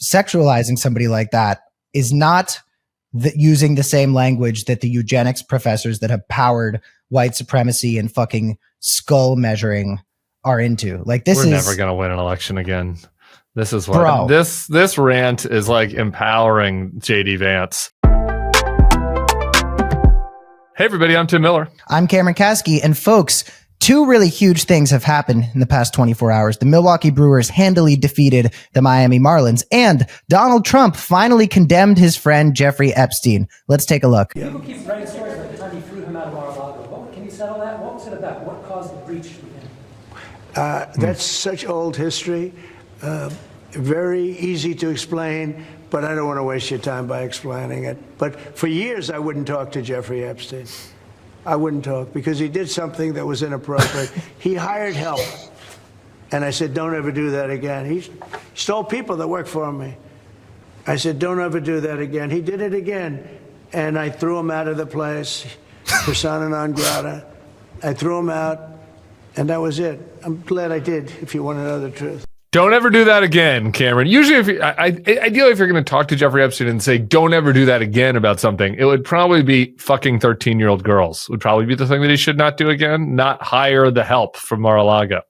sexualizing somebody like that is not using the same language that the eugenics professors that have powered white supremacy and fucking skull measuring are into. Like, this We're never going to win an election again. This is what Bro. This rant is like empowering JD Vance. Hey everybody, I'm Tim Miller. I'm Cameron Kasky, and folks, two really huge things have happened in the past 24 hours. The Milwaukee Brewers handily defeated the Miami Marlins, and Donald Trump finally condemned his friend Jeffrey Epstein. Let's take a look. People keep writing stories like the time he threw him out of Mar-a-Lago. Can you settle that? What was it about? What caused the breach to begin? That's such old history. Very easy to explain, but I don't want to waste your time by explaining it. But for years, I wouldn't talk to Jeffrey Epstein. I wouldn't talk because he did something that was inappropriate. He hired help. And I said, don't ever do that again. He stole people that work for me. I said, don't ever do that again. He did it again. And I threw him out of the place, persona non grata. I threw him out, and that was it. I'm glad I did, if you want to know the truth. Don't ever do that again, Cameron. Usually, ideally, if you're going to talk to Jeffrey Epstein and say, don't ever do that again about something, it would probably be fucking 13-year-old girls would probably be the thing that he should not do again, not hire the help from Mar-a-Lago.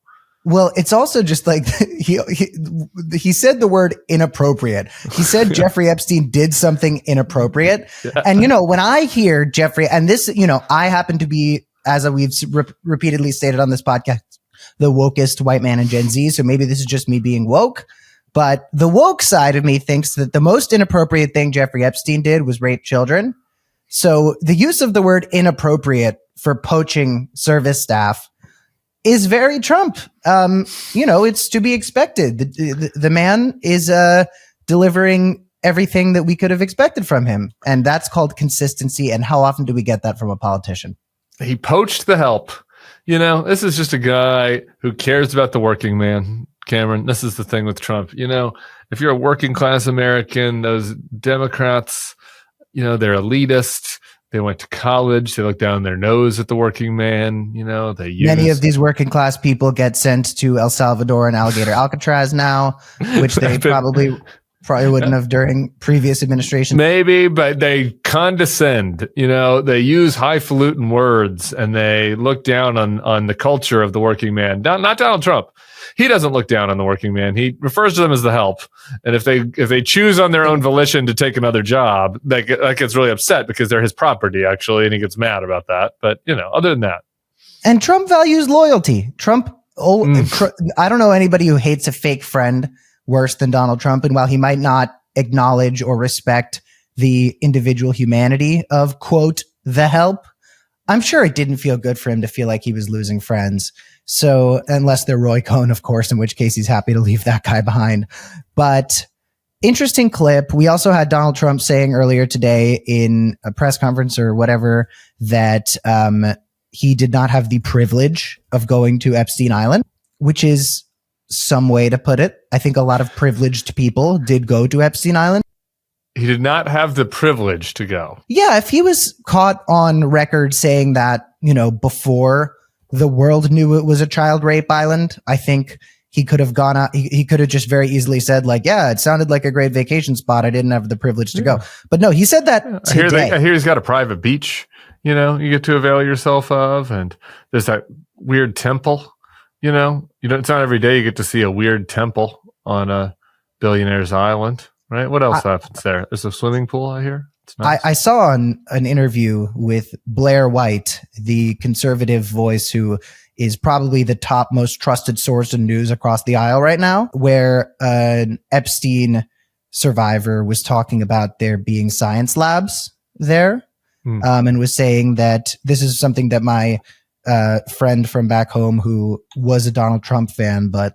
Well, it's also just like he said the word inappropriate. He said Jeffrey Epstein did something inappropriate. Yeah. And, when I hear Jeffrey, and this, I happen to be, as we've repeatedly stated on this podcast, the wokest white man in Gen Z. So maybe this is just me being woke, but the woke side of me thinks that the most inappropriate thing Jeffrey Epstein did was rape children. So the use of the word inappropriate for poaching service staff is very Trump. It's to be expected. The man is delivering everything that we could have expected from him. And that's called consistency. And how often do we get that from a politician? He poached the help. This is just a guy who cares about the working man, Cameron. This is the thing with Trump. If you're a working class American, those Democrats, they're elitist. They went to college. They look down their nose at the working man. Many of these working class people get sent to El Salvador and Alligator Alcatraz now, which they probably wouldn't have during previous administrations. Maybe, but they condescend, they use highfalutin words and they look down on the culture of the working man. Not Donald Trump. He doesn't look down on the working man. He refers to them as the help. And if they choose on their own volition to take another job, that gets really upset because they're his property, actually, and he gets mad about that. But, other than that. And Trump values loyalty. I don't know anybody who hates a fake friend worse than Donald Trump. And while he might not acknowledge or respect the individual humanity of, quote, the help, I'm sure it didn't feel good for him to feel like he was losing friends. So unless they're Roy Cohn, of course, in which case he's happy to leave that guy behind. But interesting clip. We also had Donald Trump saying earlier today in a press conference or whatever that he did not have the privilege of going to Epstein Island, which is some way to put it. I think a lot of privileged people did go to Epstein Island. He did not have the privilege to go. Yeah, if he was caught on record saying that, before the world knew it was a child rape island, I think he could have gone out. He could have just very easily said, like, yeah, it sounded like a great vacation spot. I didn't have the privilege to go. But no, he said that today. I hear he's got a private beach, you get to avail yourself of. And there's that weird temple. It's not every day you get to see a weird temple on a billionaire's island, right? What else happens there? There's a swimming pool, I hear. It's nice. I saw an interview with Blair White, the conservative voice who is probably the top most trusted source of news across the aisle right now, where an Epstein survivor was talking about there being science labs there, and was saying that this is something that my friend from back home who was a Donald Trump fan, but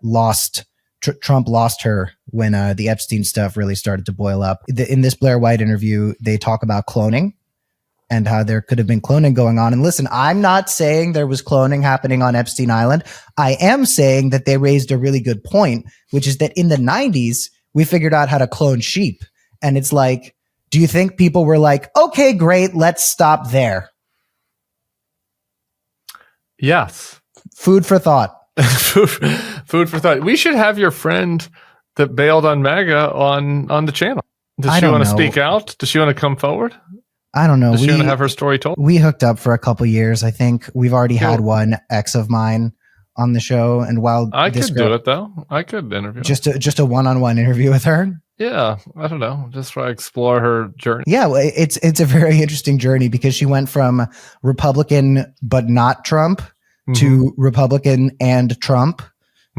Trump lost her when the Epstein stuff really started to boil up. In this Blair White interview, they talk about cloning and how there could have been cloning going on. And listen, I'm not saying there was cloning happening on Epstein Island. I am saying that they raised a really good point, which is that in the 90s, we figured out how to clone sheep. And it's like, do you think people were like, okay, great, let's stop there? Yes. Food for thought. Food for thought. We should have your friend that bailed on MAGA on the channel. Does she want to speak out? Does she want to come forward? I don't know. Does she want to have her story told? We hooked up for a couple years. I think we've already had one ex of mine on the show. And while I could do it though, I could interview just a one-on-one interview with her. Yeah, I don't know, just try to explore her journey. Yeah, well, it's a very interesting journey because she went from Republican but not Trump to Republican and Trump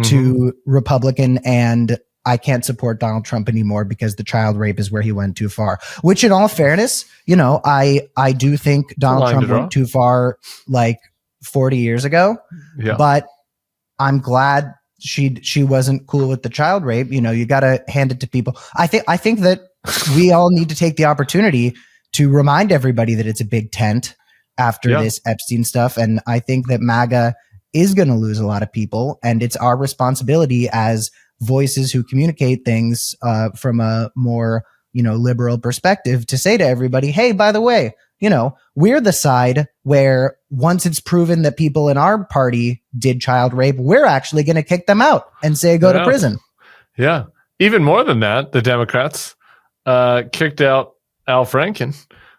to Republican and I can't support Donald Trump anymore because the child rape is where he went too far. Which, in all fairness, you know, I do think Donald Trump went too far like 40 years ago. Yeah. But I'm glad she wasn't cool with the child rape. You know, you got to hand it to people. I think that we all need to take the opportunity to remind everybody that it's a big tent after this Epstein stuff. And I think that MAGA is going to lose a lot of people. And it's our responsibility as voices who communicate things from a more, you know, liberal perspective to say to everybody, hey, by the way, you know, we're the side where once it's proven that people in our party did child rape, we're actually going to kick them out and say, go to prison. Yeah. Even more than that, the Democrats kicked out Al Franken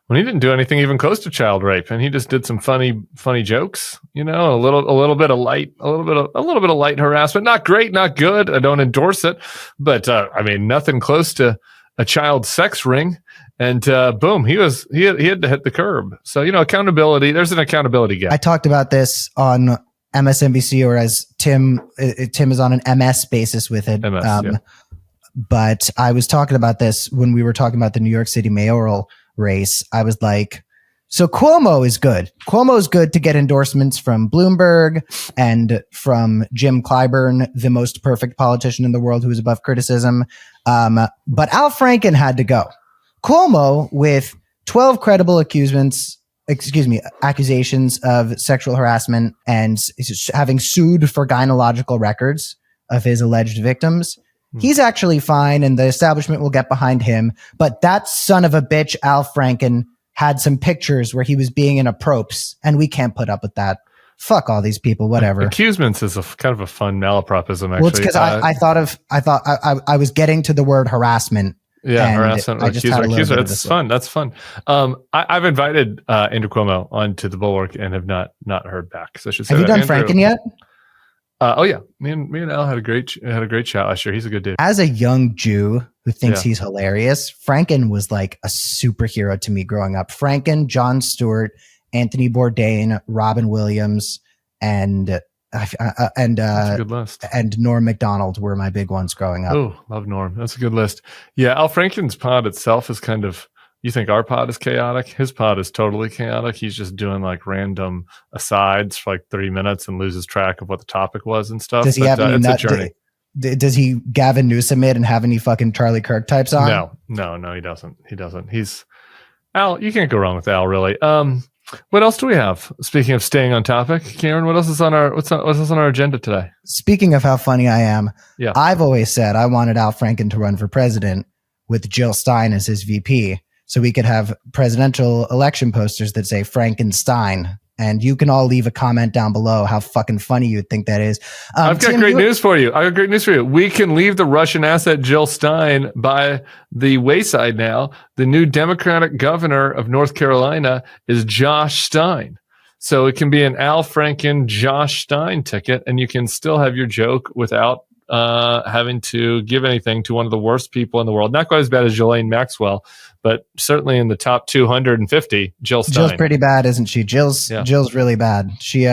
when he didn't do anything even close to child rape, and he just did some funny jokes, you know, a little bit of light harassment. Not great, not good. I don't endorse it, but I mean, nothing close to a child sex ring. And boom, he had to hit the curb. So, you know, accountability. There's an accountability gap. I talked about this on MSNBC, or as Tim is on an MS basis with it. But I was talking about this when we were talking about the New York City mayoral race. I was like, so Cuomo is good. Cuomo is good to get endorsements from Bloomberg and from Jim Clyburn, the most perfect politician in the world who is above criticism. But Al Franken had to go. Cuomo, with 12 credible accusations of sexual harassment and having sued for gynecological records of his alleged victims, he's actually fine, and the establishment will get behind him. But that son of a bitch, Al Franken, had some pictures where he was being in a propes, and we can't put up with that. Fuck all these people, whatever. Accusements is a kind of a fun malapropism, actually. Well, it's because I was getting to the word harassment. Yeah, harassment or accuser. That's fun. That's fun. I've invited Andrew Cuomo onto the Bulwark and have not heard back. So I should say, have you done Franken yet? Oh yeah, me and Al had a great chat last year. He's a good dude. As a young Jew who thinks he's hilarious, Franken was like a superhero to me growing up. Franken, Jon Stewart, Anthony Bourdain, Robin Williams, and that's a good list. And Norm Macdonald were my big ones growing up. Oh, love Norm. That's a good list. Yeah, Al Franken's pod itself is kind of. You think our pod is chaotic? His pod is totally chaotic. He's just doing like random asides for like 30 minutes and loses track of what the topic was and stuff. Does he have any nut? Does he Gavin Newsom it and have any fucking Charlie Kirk types on? No, he doesn't. He's Al. You can't go wrong with Al, really. What else do we have? Speaking of staying on topic, Cameron, what else is on what's on our agenda today? Speaking of how funny I am, I've always said I wanted Al Franken to run for president with Jill Stein as his VP. So we could have presidential election posters that say Frankenstein, and you can all leave a comment down below how fucking funny you would think that is. I've got great news for you. We can leave the Russian asset Jill Stein by the wayside now. The new Democratic governor of North Carolina is Josh Stein. So it can be an Al Franken, Josh Stein ticket, and you can still have your joke without having to give anything to one of the worst people in the world. Not quite as bad as Ghislaine Maxwell, but certainly in the top 250, Jill Stein. Jill's pretty bad, isn't she? Jill's really bad. She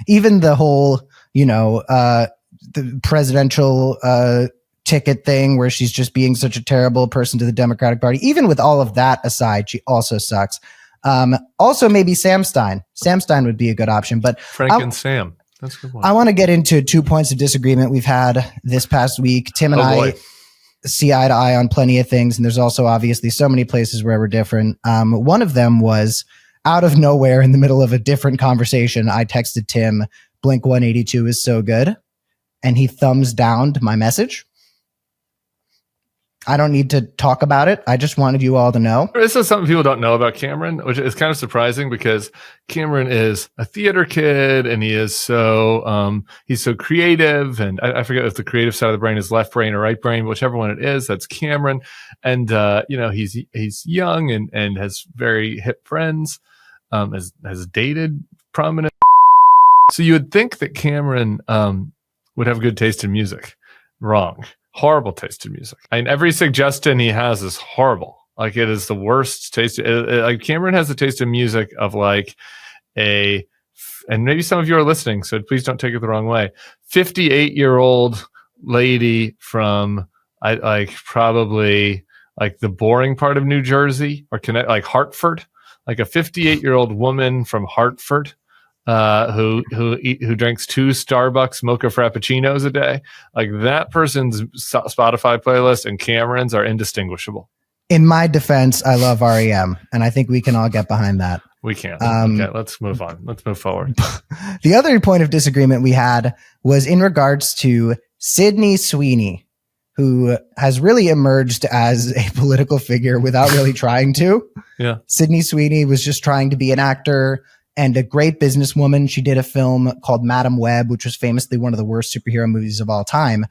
even the whole, the presidential ticket thing where she's just being such a terrible person to the Democratic Party. Even with all of that aside, she also sucks. Also maybe Sam Stein. Sam Stein would be a good option, but Sam. That's a good one. I want to get into 2 points of disagreement we've had this past week. Tim and I see eye to eye on plenty of things, and there's also obviously so many places where we're different. One of them was out of nowhere in the middle of a different conversation. I texted Tim, Blink 182 is so good, and he thumbs downed my message. I don't need to talk about it. I just wanted you all to know. This is something people don't know about Cameron, which is kind of surprising because Cameron is a theater kid and he is so he's so creative. And I forget if the creative side of the brain is left brain or right brain, whichever one it is. That's Cameron. And he's young and has very hip friends. Has dated prominent. So you would think that Cameron would have good taste in music. Wrong. Horrible taste in music. And every suggestion he has is horrible. Like, it is the worst taste. Like, Cameron has the taste in music of like and maybe some of you are listening, so please don't take it the wrong way. 58-year-old lady from probably like the boring part of New Jersey or like Hartford, like a 58-year-old woman from Hartford. Who drinks 2 Starbucks mocha frappuccinos a day. Like, that person's Spotify playlist and Cameron's are indistinguishable. In my defense, I love REM, and I think we can all get behind that. We can. Okay, let's move on. Let's move forward. The other point of disagreement we had was in regards to Sydney Sweeney, who has really emerged as a political figure without really trying to. Yeah. Sydney Sweeney was just trying to be an actor and a great businesswoman. She did a film called Madam Web, which was famously one of the worst superhero movies of all time,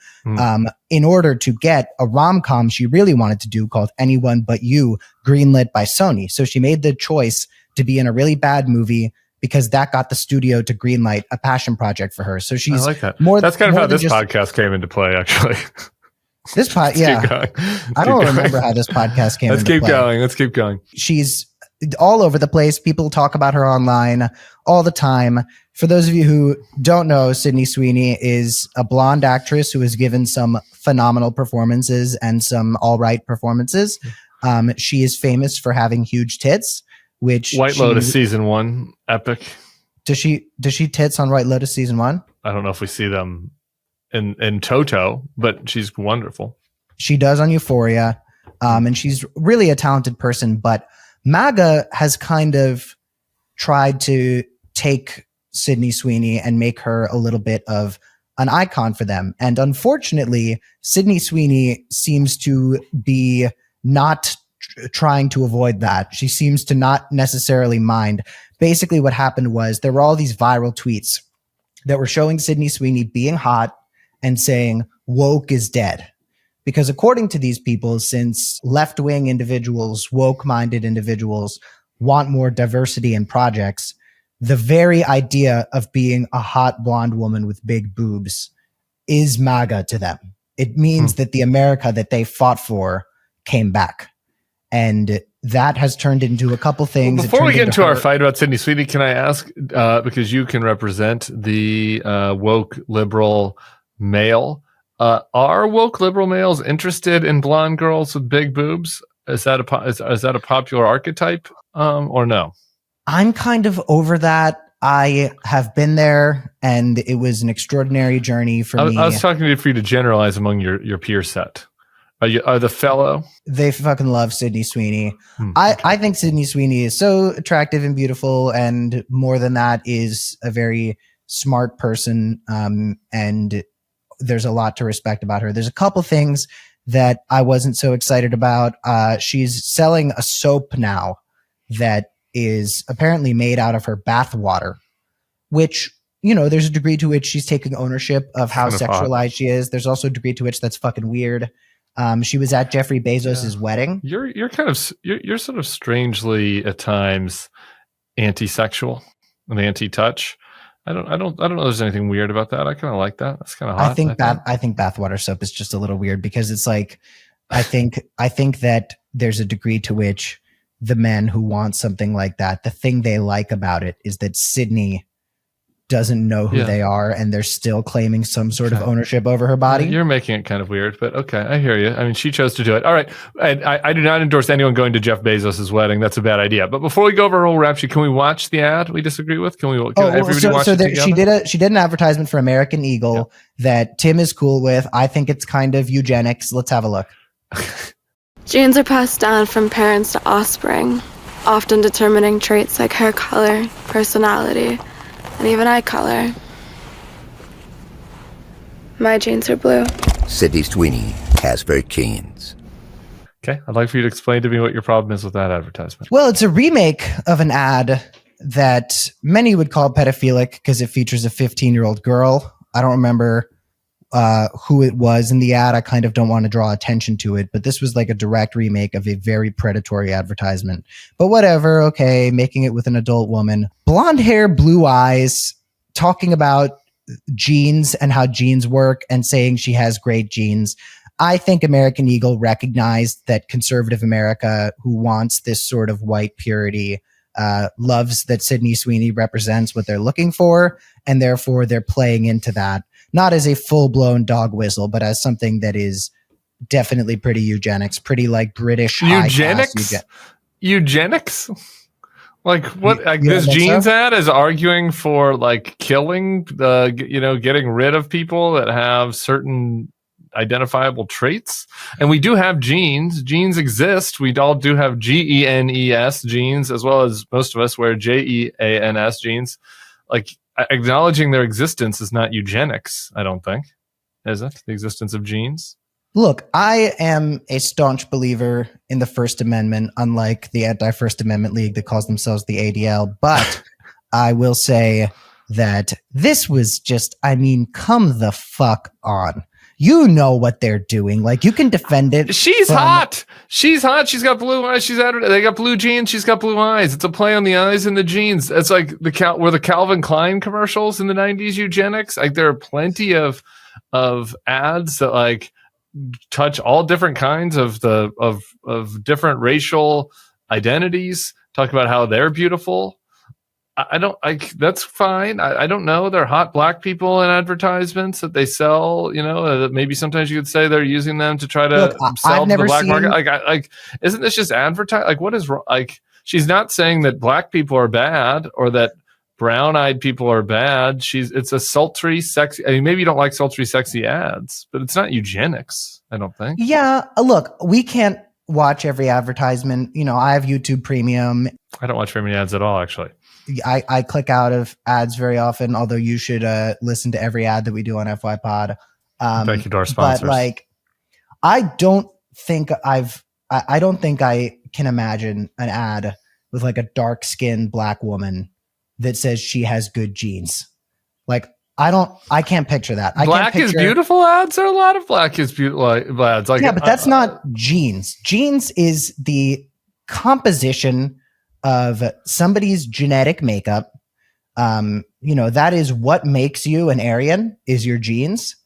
in order to get a rom-com she really wanted to do called Anyone But You, greenlit by Sony. So she made the choice to be in a really bad movie because that got the studio to greenlight a passion project for her. So she's I like that. more. That's kind of more how than this podcast came into play, actually. This pod, yeah. I don't remember how this podcast came into play. Let's keep going. She's all over the place. People talk about her online all the time. For those of you who don't know, Sydney Sweeney is a blonde actress who has given some phenomenal performances and some all right performances. She is famous for having huge tits, which White Lotus season 1, epic. Does she tits on White Lotus season 1? I don't know if we see them in toto, but she's wonderful. She does on Euphoria. And she's really a talented person, but MAGA has kind of tried to take Sydney Sweeney and make her a little bit of an icon for them. And unfortunately, Sydney Sweeney seems to be not trying to avoid that. She seems to not necessarily mind. Basically, what happened was there were all these viral tweets that were showing Sydney Sweeney being hot and saying, woke is dead. Because according to these people, since left-wing individuals, woke-minded individuals want more diversity in projects, the very idea of being a hot blonde woman with big boobs is MAGA to them. It means that the America that they fought for came back. And that has turned into a couple things. Well, before we get into our fight about Sydney Sweeney, can I ask, because you can represent the woke liberal male, are woke liberal males interested in blonde girls with big boobs? Is that a popular archetype, or no? I'm kind of over that. I have been there, and it was an extraordinary journey for me. I was talking for you to generalize among your peer set. Are the fellow? They fucking love Sydney Sweeney. I think Sydney Sweeney is so attractive and beautiful, and more than that, is a very smart person, and there's a lot to respect about her. There's a couple things that I wasn't so excited about. She's selling a soap now that is apparently made out of her bath water, which, you know, there's a degree to which she's taking ownership of how sexualized she is. There's also a degree to which that's fucking weird. She was at Jeffrey Bezos' wedding. You're sort of strangely at times anti-sexual and anti-touch. I don't know if there's anything weird about that. I kind of like that. That's kind of hot. I think bathwater soap is just a little weird because it's like, I think that there's a degree to which the men who want something like that, the thing they like about it is that Sydney doesn't know who they are, and they're still claiming some sort of ownership over her body. You're making it kind of weird, but okay, I hear you. I mean, she chose to do it. All right. I do not endorse anyone going to Jeff Bezos' wedding. That's a bad idea. But before we go over her whole rap sheet, can we watch the ad we disagree with? Can everybody watch it together? She did an advertisement for American Eagle that Tim is cool with. I think it's kind of eugenics. Let's have a look. Genes are passed down from parents to offspring, often determining traits like hair color, personality, and even eye color. My genes are blue. Sydney Sweeney, Casper Genes. Okay, I'd like for you to explain to me what your problem is with that advertisement. Well, it's a remake of an ad that many would call pedophilic because it features a 15-year-old girl. I don't remember who it was in the ad. I kind of don't want to draw attention to it, but this was like a direct remake of a very predatory advertisement. But whatever, okay, making it with an adult woman. Blonde hair, blue eyes, talking about genes and how genes work and saying she has great genes. I think American Eagle recognized that conservative America, who wants this sort of white purity, loves that Sydney Sweeney represents what they're looking for, and therefore they're playing into that, not as a full-blown dog whistle, but as something that is definitely pretty eugenics, pretty like British eugenics. Eugenics. Like what? Like this jeans ad is arguing for like killing getting rid of people that have certain identifiable traits. And we do have genes. Genes exist. We all do have GENES genes, as well as most of us wear JEANS genes. Like acknowledging their existence is not eugenics, I don't think. Is it? The existence of genes? Look, I am a staunch believer in the First Amendment, unlike the Anti-First Amendment League that calls themselves the ADL. But I will say that this was just, come the fuck on. You know what they're doing. Like, you can defend it. She's hot. She's hot. She's got blue eyes. They got blue jeans. She's got blue eyes. It's a play on the eyes and the jeans. It's like were the Calvin Klein commercials in the 90s eugenics. Like, there are plenty of ads that like touch all different kinds of different racial identities. Talk about how they're beautiful. That's fine. I don't know. They're hot black people in advertisements that they sell, that maybe sometimes you could say they're using them to try to sell to the black market. Isn't this just advertising? Like, what is wrong? Like, she's not saying that black people are bad or that brown-eyed people are bad. It's a sultry, sexy. Maybe you don't like sultry, sexy ads, but it's not eugenics, I don't think. Yeah. Look, we can't watch every advertisement. I have YouTube Premium. I don't watch very many ads at all, actually. I click out of ads very often, although you should listen to every ad that we do on FYPod. Thank you to our sponsors. But I don't think I can imagine an ad with like a dark-skinned black woman that says she has good genes. Like, I can't picture that. Black is beautiful ads. There are a lot of black is beautiful ads. Like, yeah, but that's not genes. Genes is the composition of somebody's genetic makeup. That is what makes you an Aryan, is your genes.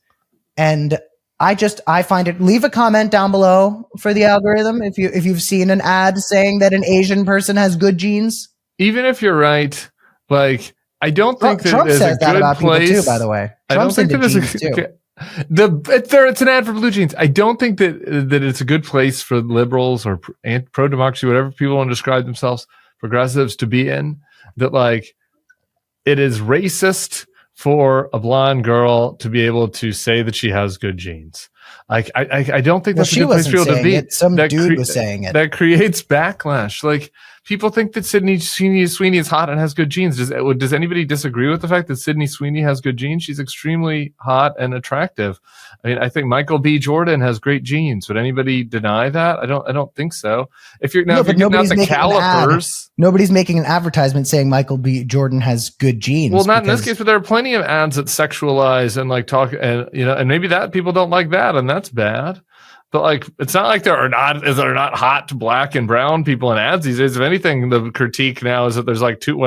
And I find it, leave a comment down below for the algorithm if you've seen an ad saying that an Asian person has good genes. Even if you're right, like, I don't think that Trump there's says a that good about place. people too, by the way. Trump's into genes too. It's an ad for blue jeans. I don't think that it's a good place for liberals or pro-democracy, whatever people want to describe themselves, progressives, to be in. That, like, it is racist for a blonde girl to be able to say that she has good genes. Like, I don't think that's a good place for people to be. Some dude was saying it. That creates backlash. Like, people think that Sydney Sweeney is hot and has good genes. Does anybody disagree with the fact that Sydney Sweeney has good genes? She's extremely hot and attractive. I mean, I think Michael B. Jordan has great genes. Would anybody deny that? I don't think so. If you're now, if you're getting out the calipers, nobody's making an advertisement saying Michael B. Jordan has good genes. Well, not in this case, but there are plenty of ads that sexualize and like talk, and and maybe that people don't like that, and that's bad. But like, it's not like there are not hot black and brown people in ads these days. If anything, the critique now is that there's like two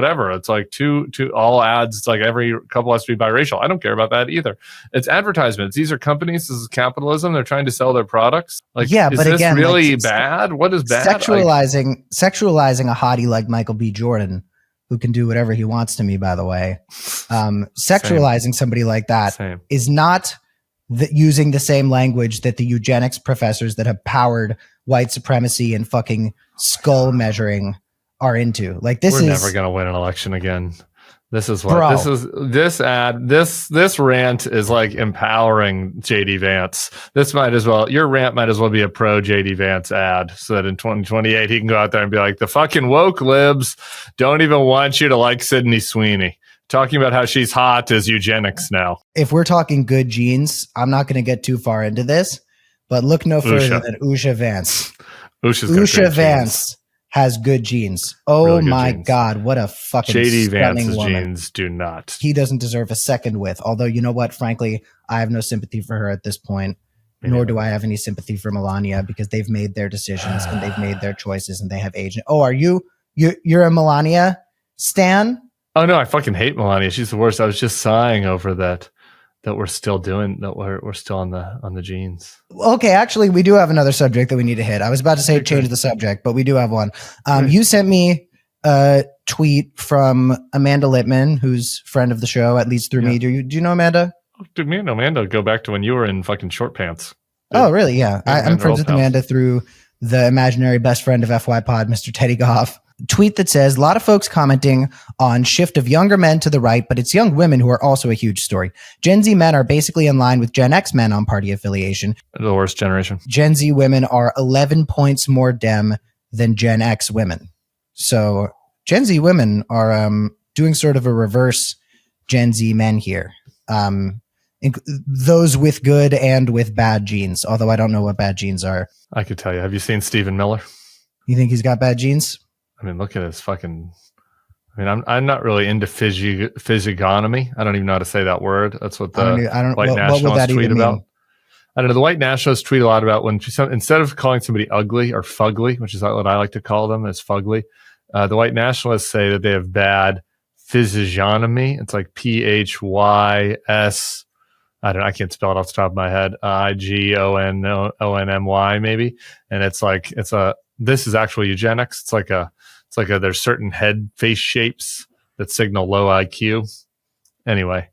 all ads. It's like every couple has to be biracial. I don't care about that either. It's advertisements. These are companies. This is capitalism. They're trying to sell their products. Like, yeah, but is this really bad? What is bad? Sexualizing a hottie like Michael B. Jordan, who can do whatever he wants to me, by the way. Sexualizing somebody like that is not using the same language that the eugenics professors that have powered white supremacy and fucking skull measuring are into. Like, we're never going to win an election again. This is what this rant is like empowering JD Vance. Your rant might as well be a pro JD Vance ad, so that in 2028 he can go out there and be like, the fucking woke libs don't even want you to like Sydney Sweeney. Talking about how she's hot is eugenics now. If we're talking good genes, I'm not going to get too far into this, but look no further than Usha Vance. Usha Vance has good genes. Oh Really good my genes. God, what a fucking JD stunning Vance's woman. genes do not. He doesn't deserve a second with. Although, you know what? Frankly, I have no sympathy for her at this point. Nor do I have any sympathy for Melania because they've made their decisions and they've made their choices and they have agent. Oh, are you're a Melania stan? Oh no, I fucking hate Melania. She's the worst. I was just sighing over that we're still doing that. We're still on the genes. Okay, actually, we do have another subject that we need to hit. I was about to say change the subject, but we do have one. You sent me a tweet from Amanda Littman, who's friend of the show, at least through me. Do you know Amanda? Dude, me and Amanda go back to when you were in fucking short pants. Dude. Oh, really? Yeah. I'm friends with Amanda through the imaginary best friend of FYPod, Mr. Teddy Goff. Tweet that says, a lot of folks commenting on shift of younger men to the right, but it's young women who are also a huge story. Gen Z men are basically in line with Gen X men on party affiliation. The worst generation. Gen Z women are 11 points more Dem than Gen X women. So Gen Z women are doing sort of a reverse Gen Z men here. Those with good and with bad genes, although I don't know what bad genes are. I could tell you. Have you seen Stephen Miller? You think he's got bad genes? I mean, look at his fucking. I mean, I'm not really into physiognomy. I don't even know how to say that word. That's what the white nationalists tweet about. I don't know. The white nationalists tweet a lot about when instead of calling somebody ugly or fugly, which is what I like to call them, as fugly, the white nationalists say that they have bad physiognomy. It's like PHYS. I can't spell it off the top of my head. IGONONMY maybe. And it's like, this is actually eugenics. It's like there's certain head face shapes that signal low IQ. Anyway,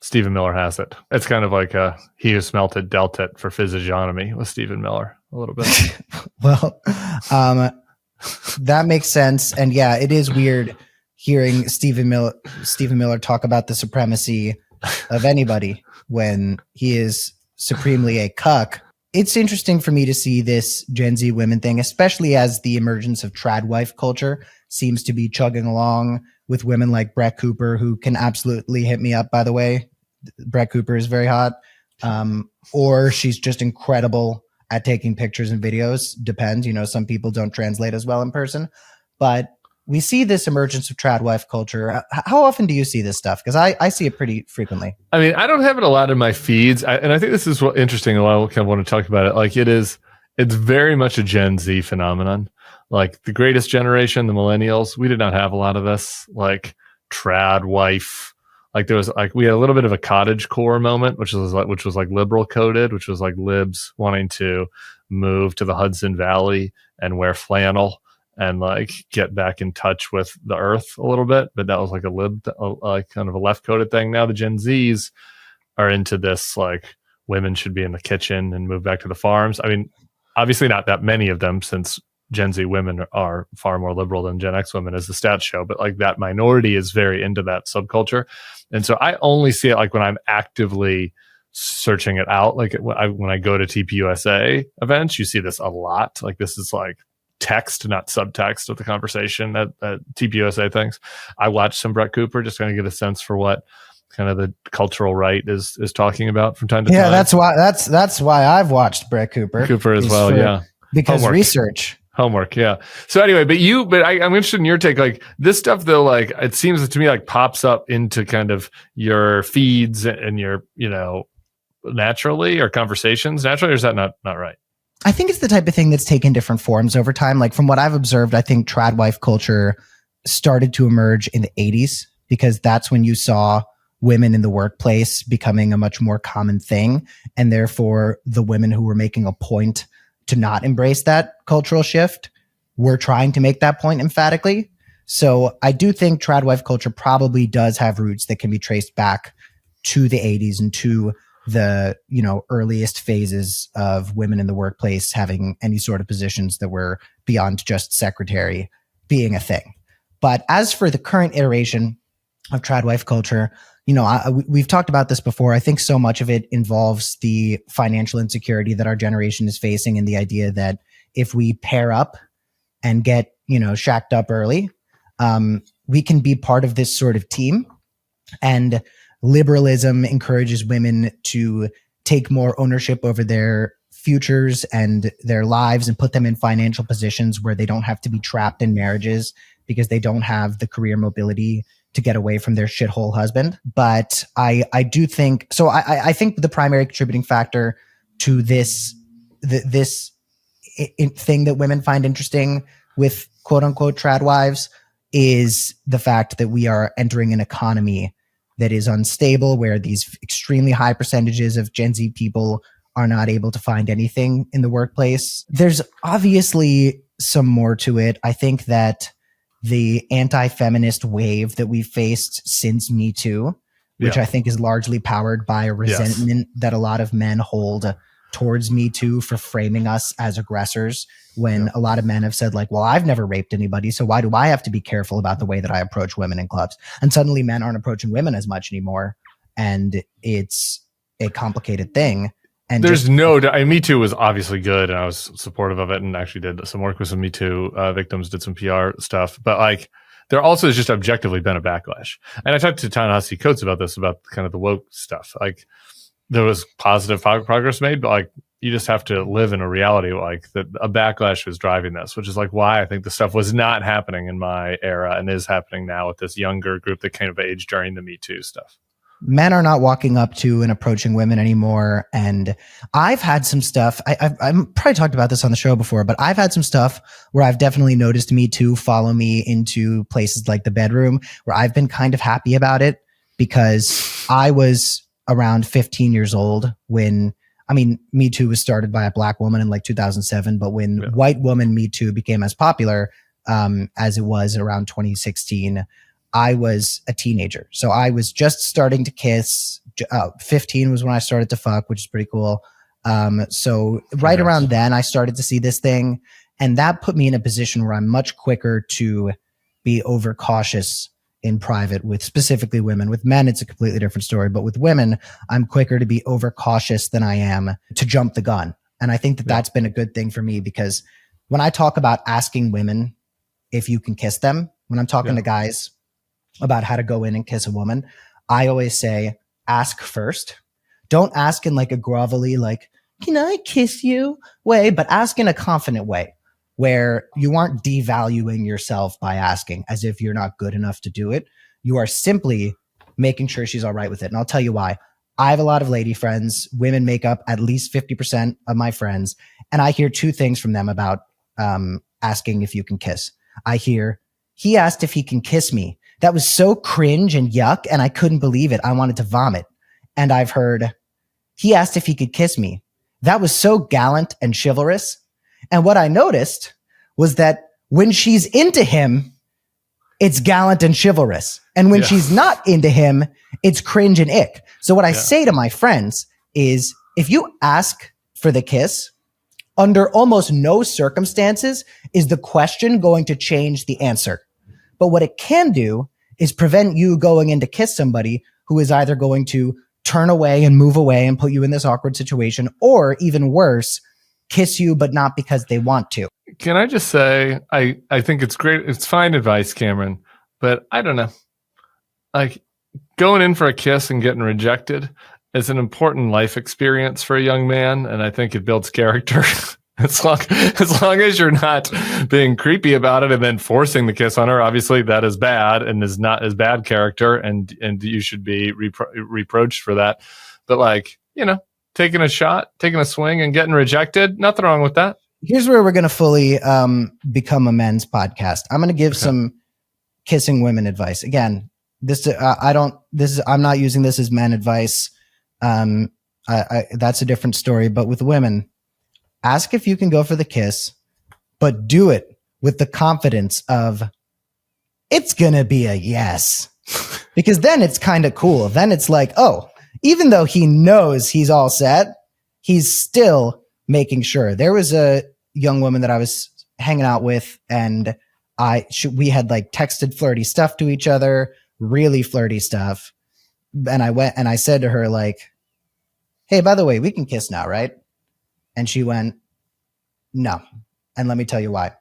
Stephen Miller has it. It's kind of like he who smelt it dealt it for physiognomy with Stephen Miller a little bit. Well, that makes sense. And yeah, it is weird hearing Stephen Miller talk about the supremacy of anybody when he is supremely a cuck. It's interesting for me to see this Gen Z women thing, especially as the emergence of Tradwife culture seems to be chugging along with women like Brett Cooper, who can absolutely hit me up, by the way. Brett Cooper is very hot. Or she's just incredible at taking pictures and videos. Depends. Some people don't translate as well in person. But we see this emergence of Tradwife culture. How often do you see this stuff? Because I see it pretty frequently. I mean, I don't have it a lot in my feeds. And I think this is what interesting. I kind of want to talk about it. Like it's very much a Gen Z phenomenon. Like the greatest generation, the millennials, we did not have a lot of this. Like Tradwife. Like there was we had a little bit of a cottage core moment, which was like liberal coded, which was like libs wanting to move to the Hudson Valley and wear flannel and like get back in touch with the earth a little bit. But that was like a kind of a left coded thing. Now the Gen Zs are into this, like women should be in the kitchen and move back to the farms. I mean, obviously not that many of them, since Gen Z women are far more liberal than Gen X women, as the stats show, but like that minority is very into that subculture. And so I only see it like when I'm actively searching it out. Like when I go to TPUSA events, you see this a lot. Like this is like text, not subtext of the conversation at TPUSA things. I watch some Brett Cooper, just kind of get a sense for what kind of the cultural right is talking about from time to time. Yeah, that's why I've watched Brett Cooper as well. Yeah, because homework. Yeah. So anyway, but I'm interested in your take. Like this stuff though, like it seems to me like pops up into kind of your feeds and your, naturally, or conversations naturally, or is that not right? I think it's the type of thing that's taken different forms over time. Like from what I've observed, I think Tradwife culture started to emerge in the 80s because that's when you saw women in the workplace becoming a much more common thing. And therefore the women who were making a point to not embrace that cultural shift were trying to make that point emphatically. So I do think Tradwife culture probably does have roots that can be traced back to the 80s and to the, earliest phases of women in the workplace having any sort of positions that were beyond just secretary being a thing. But as for the current iteration of Tradwife culture, we've talked about this before. I think so much of it involves the financial insecurity that our generation is facing and the idea that if we pair up and get, shacked up early, we can be part of this sort of team. And liberalism encourages women to take more ownership over their futures and their lives and put them in financial positions where they don't have to be trapped in marriages because they don't have the career mobility to get away from their shithole husband. But I do think, so I think the primary contributing factor to this thing that women find interesting with quote unquote trad wives is the fact that we are entering an economy that is unstable, where these extremely high percentages of Gen Z people are not able to find anything in the workplace. There's obviously some more to it. I think that the anti-feminist wave that we've faced since Me Too, which I think is largely powered by a resentment that a lot of men hold towards Me Too for framing us as aggressors, when a lot of men have said like, well, I've never raped anybody, so why do I have to be careful about the way that I approach women in clubs? And suddenly men aren't approaching women as much anymore. And it's a complicated thing. And there's Me Too was obviously good, and I was supportive of it, and actually did some work with some Me Too victims, did some PR stuff. But like, there also has just objectively been a backlash. And I talked to Ta-Nehisi Coates about this, about kind of the woke stuff. Like, there was positive progress made, but like, you just have to live in a reality like that. A backlash was driving this, which is like why I think the stuff was not happening in my era and is happening now with this younger group that came of age during the Me Too stuff. Men are not walking up to and approaching women anymore. And I've had some stuff, I've probably talked about this on the show before, but I've had some stuff where I've definitely noticed Me Too follow me into places like the bedroom, where I've been kind of happy about it, because I was around 15 years old when, I mean, Me Too was started by a black woman in like 2007, but when white woman Me Too became as popular as it was around 2016, I was a teenager. So I was just starting to kiss. 15 was when I started to fuck, which is pretty cool. So right around then I started to see this thing, and that put me in a position where I'm much quicker to be overcautious in private with specifically women. With men, it's a completely different story. But with women, I'm quicker to be overcautious than I am to jump the gun. And I think that that's been a good thing for me, because when I talk about asking women if you can kiss them, when I'm talking to guys about how to go in and kiss a woman, I always say, ask first. Don't ask in like a grovelly, like, can I kiss you way, but ask in a confident way, where you aren't devaluing yourself by asking as if you're not good enough to do it. You are simply making sure she's all right with it. And I'll tell you why. I have a lot of lady friends. Women make up at least 50% of my friends. And I hear two things from them about asking if you can kiss. I hear, he asked if he can kiss me. That was so cringe and yuck, and I couldn't believe it. I wanted to vomit. And I've heard, he asked if he could kiss me. That was so gallant and chivalrous. And what I noticed was that when she's into him, it's gallant and chivalrous. And when she's not into him, it's cringe and ick. So what I say to my friends is, if you ask for the kiss, under almost no circumstances is the question going to change the answer. But what it can do is prevent you going in to kiss somebody who is either going to turn away and move away and put you in this awkward situation, or even worse, kiss you, but not because they want to. Can I just say, I think it's great. It's fine advice, Cameron, but I don't know. Like, going in for a kiss and getting rejected is an important life experience for a young man. And I think it builds character. As long as you're not being creepy about it and then forcing the kiss on her, obviously that is bad and is not as bad character, and you should be reproached for that. But like, taking a shot, taking a swing and getting rejected, nothing wrong with that. Here's where we're going to fully become a men's podcast. I'm going to give some kissing women advice. Again, I'm not using this as men advice. That's a different story. But with women, ask if you can go for the kiss, but do it with the confidence of it's going to be a yes. Because then it's kind of cool. Then it's like, oh, even though he knows he's all set, he's still making sure. There was a young woman that I was hanging out with, and we had like texted flirty stuff to each other, really flirty stuff. And I went and I said to her, like, hey, by the way, we can kiss now, right? And she went, no. And let me tell you why.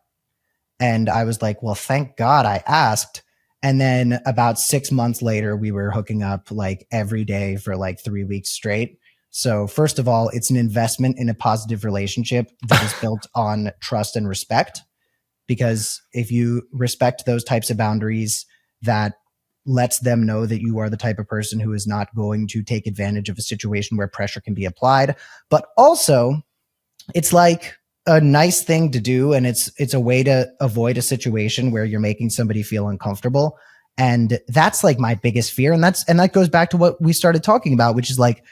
And I was like, well, thank God I asked. And then about 6 months later, we were hooking up like every day for like 3 weeks straight. So first of all, it's an investment in a positive relationship that is built on trust and respect. Because if you respect those types of boundaries, that lets them know that you are the type of person who is not going to take advantage of a situation where pressure can be applied. But also, it's like a nice thing to do, and it's a way to avoid a situation where you're making somebody feel uncomfortable. And that's like my biggest fear. And that goes back to what we started talking about, which is like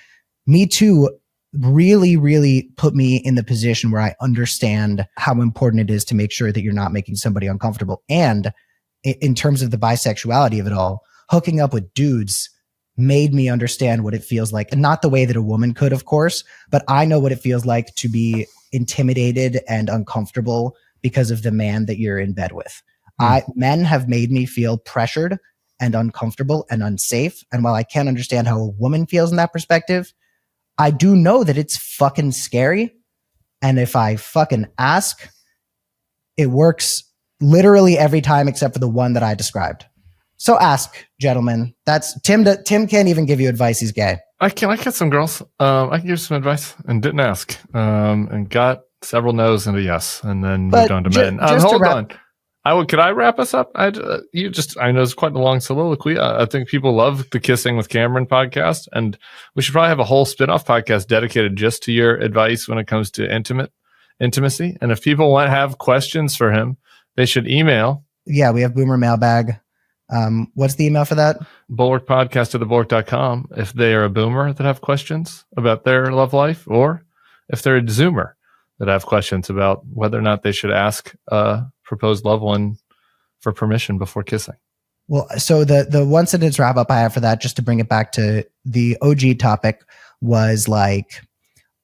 Me Too really, really put me in the position where I understand how important it is to make sure that you're not making somebody uncomfortable. And in terms of the bisexuality of it all, hooking up with dudes made me understand what it feels like. And not the way that a woman could, of course, but I know what it feels like to be intimidated and uncomfortable because of the man that you're in bed with. Men have made me feel pressured and uncomfortable and unsafe. And while I can't understand how a woman feels in that perspective, I do know that it's fucking scary. And if I fucking ask, it works literally every time except for the one that I described. So ask, gentlemen. That's Tim. Tim can't even give you advice. He's gay. I get some girls. I can give some advice and didn't ask. And got several no's and a yes, and then moved on to men. Hold on. Could I wrap us up? I know it's quite a long soliloquy. I think people love the Kissing with Cameron podcast, and we should probably have a whole spin-off podcast dedicated just to your advice when it comes to intimacy. And if people want to have questions for him, they should email. Yeah, we have Boomer Mailbag. What's the email for that? bulwarkpodcast@thebulwark.com. If they are a boomer that have questions about their love life, or if they're a zoomer that have questions about whether or not they should ask proposed loved one for permission before kissing. Well, so the one sentence wrap up I have for that, just to bring it back to the OG topic, was like,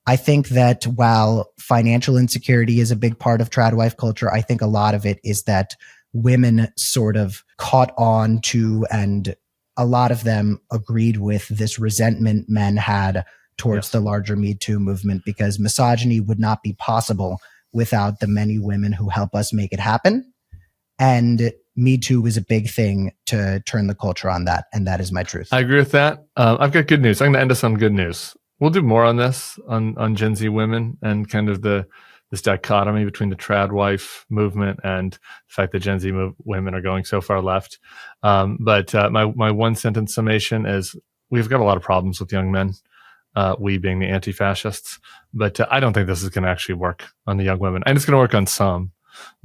I think that while financial insecurity is a big part of Tradwife culture, I think a lot of it is that women sort of caught on to, and a lot of them agreed with, this resentment men had towards the larger Me Too movement, because misogyny would not be possible without the many women who help us make it happen. And Me Too was a big thing to turn the culture on that. And that is my truth. I agree with that. I've got good news. I'm going to end us on good news. We'll do more on this, on Gen Z women, and kind of this dichotomy between the Tradwife movement and the fact that Gen Z women are going so far left. But my one sentence summation is, we've got a lot of problems with young men. We being the anti-fascists, but I don't think this is going to actually work on the young women. And it's going to work on some,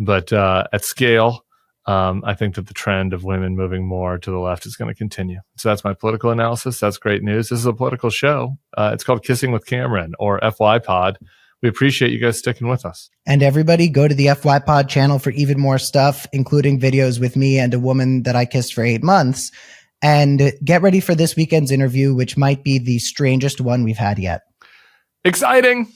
but at scale, I think that the trend of women moving more to the left is going to continue. So that's my political analysis. That's great news. This is a political show. It's called Kissing with Cameron, or FYPod. We appreciate you guys sticking with us. And everybody, go to the FYPod channel for even more stuff, including videos with me and a woman that I kissed for 8 months. And get ready for this weekend's interview, which might be the strangest one we've had yet. Exciting.